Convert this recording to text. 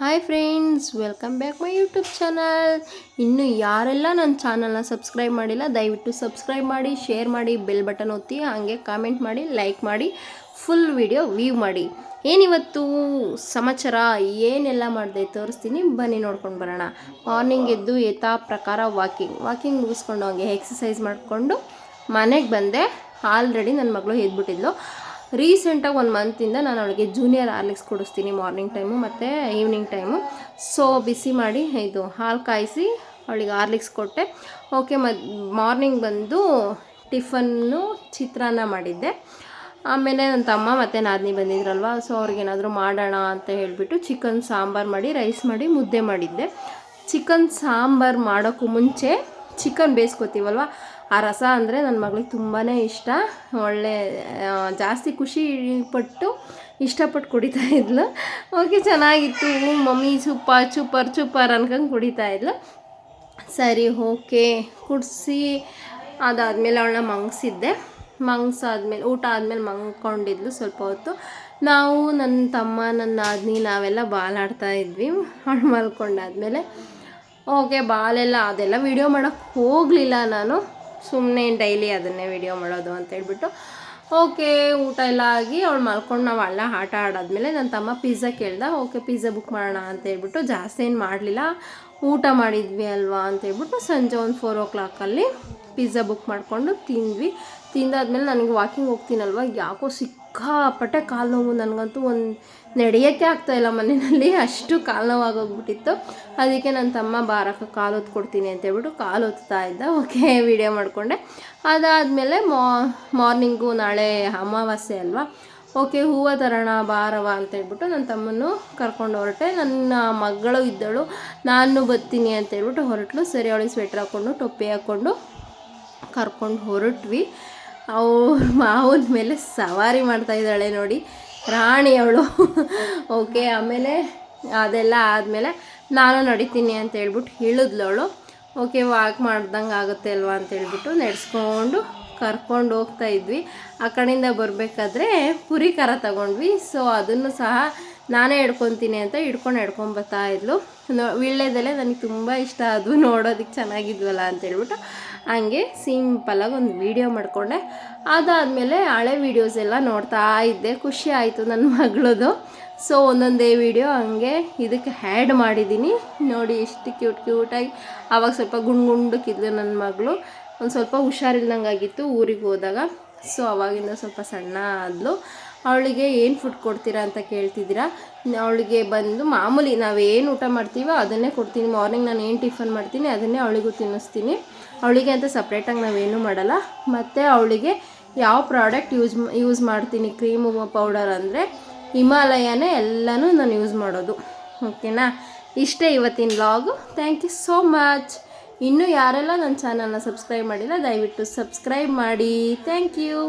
Hi friends, welcome back my YouTube channel. ಇನ್ನು ಯಾರೆಲ್ಲ ನನ್ನ ಚಾನಲ್ನ ಸಬ್ಸ್ಕ್ರೈಬ್ ಮಾಡಿಲ್ಲ ದಯವಿಟ್ಟು ಸಬ್ಸ್ಕ್ರೈಬ್ ಮಾಡಿ, ಶೇರ್ ಮಾಡಿ, ಬೆಲ್ ಬಟನ್ ಒತ್ತಿ, ಹಾಗೆ ಕಾಮೆಂಟ್ ಮಾಡಿ, ಲೈಕ್ ಮಾಡಿ, ಫುಲ್ ವಿಡಿಯೋ ವ್ಯೂ ಮಾಡಿ. ಏನಿವತ್ತು ಸಮಾಚಾರ ಏನೆಲ್ಲ ಮಾಡಿದೆ ತೋರಿಸ್ತೀನಿ, ಬನ್ನಿ ನೋಡ್ಕೊಂಡು ಬರೋಣ. ಮಾರ್ನಿಂಗ್ ಎದ್ದು ಯಥಾ ಪ್ರಕಾರ ವಾಕಿಂಗ್ ಮುಗಿಸ್ಕೊಂಡು ಹಂಗೆ ಎಕ್ಸಸೈಸ್ ಮಾಡಿಕೊಂಡು ಮನೆಗೆ ಬಂದೆ. ಆಲ್ರೆಡಿ ನನ್ನ ಮಗಳು ಎದ್ಬಿಟ್ಟಿದ್ಲು. ರೀಸೆಂಟಾಗಿ 1 ಮಂತಿಂದ ನಾನು ಅವಳಿಗೆ ಜೂನಿಯರ್ ಹಾರ್ಲಿಕ್ಸ್ ಕೊಡಿಸ್ತೀನಿ ಮಾರ್ನಿಂಗ್ ಟೈಮು ಮತ್ತು ಈವ್ನಿಂಗ್ ಟೈಮು. ಸೊ ಬಿಸಿ ಮಾಡಿ ಇದು ಹಾಲು ಕಾಯಿಸಿ ಅವಳಿಗೆ ಹಾರ್ಲಿಕ್ಸ್ ಕೊಟ್ಟೆ. ಓಕೆ, ಮಾರ್ನಿಂಗ್ ಬಂದು ಟಿಫನ್ನು ಚಿತ್ರಾನ್ನ ಮಾಡಿದ್ದೆ. ಆಮೇಲೆ ನನ್ನ ತಮ್ಮ ಮತ್ತು ನಾದಿನಿ ಬಂದಿದ್ರಲ್ವ, ಸೊ ಅವ್ರಿಗೇನಾದರೂ ಮಾಡೋಣ ಅಂತ ಹೇಳಿಬಿಟ್ಟು ಚಿಕನ್ ಸಾಂಬಾರು ಮಾಡಿ, ರೈಸ್ ಮಾಡಿ, ಮುದ್ದೆ ಮಾಡಿದ್ದೆ. ಚಿಕನ್ ಸಾಂಬಾರು ಮಾಡೋಕ್ಕೂ ಮುಂಚೆ ಚಿಕನ್ ಬೇಯಿಸ್ಕೊತೀವಲ್ವ, ಆ ರಸ ಅಂದರೆ ನನ್ನ ಮಗಳಿಗೆ ತುಂಬಾ ಇಷ್ಟ. ಒಳ್ಳೆ ಜಾಸ್ತಿ ಖುಷಿಪಟ್ಟು ಇಷ್ಟಪಟ್ಟು ಕುಡಿತಾ ಇದ್ಲು. ಓಕೆ, ಚೆನ್ನಾಗಿತ್ತು ಮಮ್ಮಿ, ಸೂಪರ್ ಅನ್ಕೊಂಡು ಕುಡಿತಾ ಇದ್ಲು. ಸರಿ, ಓಕೆ ಕುಡಿಸಿ ಅದಾದಮೇಲೆ ಅವಳನ್ನ ಮಲಗಿಸಿದ್ದೆ. ಊಟ ಆದಮೇಲೆ ಮಲ್ಕೊಂಡಿದ್ಲು ಸ್ವಲ್ಪ ಹೊತ್ತು. ನಾವು ನನ್ನ ತಮ್ಮ, ನನ್ನ ನಾದಿನಿ ನಾವೆಲ್ಲ ಬಾಲಾಡ್ತಾ ಇದ್ವಿ ಅವಳು ಮಲ್ಕೊಂಡಾದ್ಮೇಲೆ. ಓಕೆ, ಅದೆಲ್ಲ ವೀಡಿಯೋ ಮಾಡೋಕ್ಕೆ ಹೋಗಲಿಲ್ಲ ನಾನು, ಸುಮ್ಮನೆ ಡೈಲಿ ಅದನ್ನೇ ವೀಡಿಯೋ ಮಾಡೋದು ಅಂತ ಹೇಳ್ಬಿಟ್ಟು. ಓಕೆ, ಊಟ ಎಲ್ಲ ಆಗಿ ಅವಳು ಮಲ್ಕೊಂಡು ನಾವು ಎಲ್ಲ ಆಟ ಆಡಾದ್ಮೇಲೆ ನನ್ನ ತಮ್ಮ ಪಿಜ್ಜಾ ಕೇಳ್ದ. ಓಕೆ, ಪಿಜ್ಜಾ ಬುಕ್ ಮಾಡೋಣ ಅಂತ ಹೇಳ್ಬಿಟ್ಟು, ಜಾಸ್ತಿ ಏನು ಮಾಡಲಿಲ್ಲ, ಊಟ ಮಾಡಿದ್ವಿ ಅಲ್ವಾ ಅಂತ ಹೇಳ್ಬಿಟ್ಟು ಸಂಜೆ ಒಂದು 4 o'clock ಪಿಜ್ಜಾ ಬುಕ್ ಮಾಡಿಕೊಂಡು ತಿಂದಾದ್ಮೇಲೆ ನನಗೆ ವಾಕಿಂಗ್ ಹೋಗ್ತೀನಲ್ವ, ಯಾಕೋ ಸಿಕ್ಕಾಪಟ್ಟೆ ಕಾಲು ನೋವು. ನನಗಂತೂ ನಡೆಯೋಕ್ಕೆ ಆಗ್ತಾಯಿಲ್ಲ ಮನೆಯಲ್ಲಿ, ಅಷ್ಟು ಕಾಲು ನೋವು ಆಗೋಗ್ಬಿಟ್ಟಿತ್ತು. ಅದಕ್ಕೆ ನನ್ನ ತಮ್ಮ ಬಾರಕ್ಕೆ ಕಾಲು ಹೊತ್ಕೊಡ್ತೀನಿ ಅಂತ ಹೇಳ್ಬಿಟ್ಟು ಕಾಲು ಹೊತ್ತಾ ಇದ್ದ. ಓಕೆ, ವಿಡಿಯೋ ಮಾಡಿಕೊಂಡೆ. ಅದಾದಮೇಲೆ ಮಾರ್ನಿಂಗು ನಾಳೆ ಅಮಾವಾಸ್ಯೆ ಅಲ್ವಾ, ಓಕೆ ಹೂವು ತರೋಣ ಬಾರವ ಅಂತ ಹೇಳ್ಬಿಟ್ಟು ನನ್ನ ತಮ್ಮನ್ನು ಕರ್ಕೊಂಡು ಹೊರಟೆ. ನನ್ನ ಮಗಳು ಇದ್ದಳು, ನಾನು ಬರ್ತೀನಿ ಅಂತ ಹೇಳ್ಬಿಟ್ಟು ಹೊರಟಳು. ಸರಿ, ಅವಳಿಗೆ ಸ್ವೆಟ್ರ್ ಹಾಕ್ಕೊಂಡು ಟೊಪ್ಪಿ ಹಾಕ್ಕೊಂಡು ಕರ್ಕೊಂಡು ಹೊರಟ್ವಿ. ಅವ್ರ ಮಾವನ ಮೇಲೆ ಸವಾರಿ ಮಾಡ್ತಾಯಿದ್ದಾಳೆ ನೋಡಿ, ರಾಣಿ ಅವಳು. ಓಕೆ, ಆಮೇಲೆ ಅದೆಲ್ಲ ಆದಮೇಲೆ ನಾನು ನಡಿತೀನಿ ಅಂತ ಹೇಳ್ಬಿಟ್ಟು ಹೇಳಿದ್ಲು ಅವಳು. ಓಕೆ, ವಾಕ್ ಮಾಡ್ದಂಗೆ ಆಗುತ್ತೆ ಅಲ್ವಾ ಅಂತ ಹೇಳ್ಬಿಟ್ಟು ನಡೆಸ್ಕೊಂಡು ಕರ್ಕೊಂಡು ಹೋಗ್ತಾ ಇದ್ವಿ. ಆ ಕಡೆಯಿಂದ ಬರಬೇಕಾದ್ರೆ ಪುರಿ ಖಾರ ತಗೊಂಡ್ವಿ. ಸೊ ಅದನ್ನು ಸಹ ನಾನೇ ಹಿಡ್ಕೊತೀನಿ ಅಂತ ಹಿಡ್ಕೊಂಬರ್ತಾ ಇದ್ಲು. ವೀಳ್ಯದೆಲೆ ನನಗೆ ತುಂಬ ಇಷ್ಟ, ಅದು ನೋಡೋದಕ್ಕೆ ಚೆನ್ನಾಗಿದ್ವಲ್ಲ ಅಂತ ಹೇಳ್ಬಿಟ್ಟು ಹಂಗೆ ಸಿಂಪಲಾಗಿ ಒಂದು ವೀಡಿಯೋ ಮಾಡಿಕೊಂಡೆ. ಅದಾದಮೇಲೆ ಹಳೆ ವೀಡಿಯೋಸ್ ಎಲ್ಲ ನೋಡ್ತಾ ಇದ್ದೆ, ಖುಷಿ ಆಯಿತು ನನ್ನ ಮಗಳದು. ಸೊ ಒಂದೊಂದೇ ವೀಡಿಯೋ ಹಂಗೆ ಇದಕ್ಕೆ ಆ್ಯಡ್ ಮಾಡಿದ್ದೀನಿ ನೋಡಿ, ಎಷ್ಟು ಕ್ಯೂಟಾಗಿ. ಆವಾಗ ಸ್ವಲ್ಪ ಗುಂಡಕ್ಕಿದ್ಲು ನನ್ನ ಮಗಳು, ಒಂದು ಸ್ವಲ್ಪ ಹುಷಾರಿಲ್ದಂಗೆ ಆಗಿತ್ತು ಊರಿಗೆ ಹೋದಾಗ. ಸೊ ಅವಾಗಿಂದ ಸ್ವಲ್ಪ ಸಣ್ಣ ಆದಳು. ಅವಳಿಗೆ ಏನು ಫುಡ್ ಕೊಡ್ತೀರಾ ಅಂತ ಕೇಳ್ತಿದ್ದೀರಾ. ಅವಳಿಗೆ ಬಂದು ಮಾಮೂಲಿ ನಾವೇನು ಊಟ ಮಾಡ್ತೀವೋ ಅದನ್ನೇ ಕೊಡ್ತೀನಿ. ಮಾರ್ನಿಂಗ್ ನಾನು ಏನು ಟಿಫನ್ ಮಾಡ್ತೀನಿ ಅದನ್ನೇ ಅವಳಿಗೂ ತಿನ್ನಿಸ್ತೀನಿ. ಅವಳಿಗೆ ಅಂತ ಸಪ್ರೇಟಾಗಿ ನಾವೇನು ಮಾಡಲ್ಲ. ಮತ್ತು ಅವಳಿಗೆ ಯಾವ ಪ್ರಾಡಕ್ಟ್ ಯೂಸ್ ಮಾಡ್ತೀನಿ, ಕ್ರೀಮು ಪೌಡರ್ ಅಂದರೆ ಹಿಮಾಲಯನೇ ಎಲ್ಲನೂ ನಾನು ಯೂಸ್ ಮಾಡೋದು. ಓಕೆನಾ, ಇಷ್ಟೇ ಇವತ್ತಿನ vlog. Thank you so much. ಇನ್ನೂ ಯಾರೆಲ್ಲ ನನ್ನ ಚಾನಲ್ನ ಸಬ್ಸ್ಕ್ರೈಬ್ ಮಾಡಿಲ್ಲ ದಯವಿಟ್ಟು ಸಬ್ಸ್ಕ್ರೈಬ್ ಮಾಡಿ. Thank you.